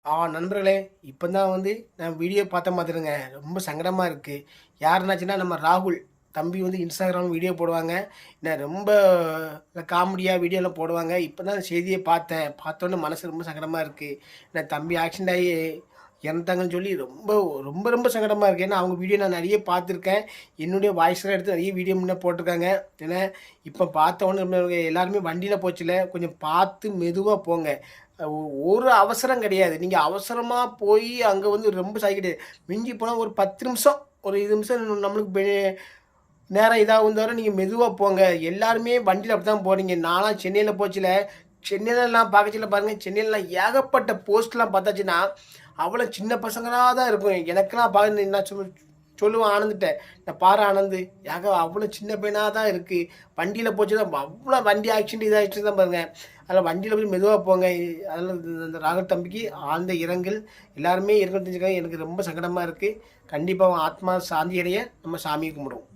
நண்பர்களே, இப்போ தான் நான் வீடியோ பார்த்த மாதிரிங்க. ரொம்ப சங்கடமா இருக்கு. யாருனாச்சுன்னா நம்ம ராகுல் தம்பி இன்ஸ்டாகிராம் வீடியோ போடுவாங்க. ரொம்ப காமெடியா வீடியோலாம் போடுவாங்க. இப்போ தான் செய்திய பார்த்தேன். பார்த்தோனே மனசு ரொம்ப சங்கடமா இருக்கு. தம்பி ஆக்சிடென்ட் ஆகி இறந்துட்டாங்கன்னு சொல்லி ரொம்ப ரொம்ப ரொம்ப சங்கடமா இருக்கு. ஏன்னா அவங்க வீடியோ நான் நெறைய பார்த்துருக்கேன். என்னுடைய வாய்ஸ்லாம் எடுத்து நெறைய வீடியோ முன்ன போட்டிருக்காங்க. ஏன்னா இப்போ பார்த்தோனே எல்லாருமே வண்டியில போச்சுல்ல, கொஞ்சம் பார்த்து மெதுவா போங்க. ஒரு அவசரம் கிடையாது. நீங்க அவசரமா போய் அங்க ரொம்ப சாய்க்கிட்டு மிஞ்சி போனா ஒரு 10 நிமிஷம், ஒரு 20 நிமிஷம் நம்மளுக்கு நேரம் இதாகும் தவிர நீங்க மெதுவா போங்க. எல்லாருமே வண்டியில அப்படித்தான் போறீங்க. நான்லாம் சென்னையில போச்சுல, சென்னையிலலாம் பார்க்கச்சுல பாருங்க, சென்னையிலலாம் ஏகப்பட்ட போஸ்ட்லாம் பார்த்தாச்சுன்னா, அவ்வளோ சின்ன பசங்களா தான் இருக்கும். எனக்கெல்லாம் பார்க்க நான் சொல்லுவேன் ஆனந்துட்ட, "இந்த பாரு ஆனந்து, அவ்வளோ சின்ன பையனா தான் இருக்கு. வண்டியில போச்சுன்னா அவ்வளோ வண்டி ஆக்சிடென்ட் இதாயிடுச்சு தான் பாருங்க." அதில வண்டியில போய் மெதுவா போங்க. அதில இந்த ராகுல் தம்பிக்கு ஆழ்ந்த இரங்கல். எல்லாருமே இரங்கல் தெரிவிச்சுருக்காங்க. எனக்கு ரொம்ப சங்கடமா இருக்கு. கண்டிப்பா அவன் ஆத்மா சாந்தி அடைய நம்ம சாமிய கும்பிடுவோம்.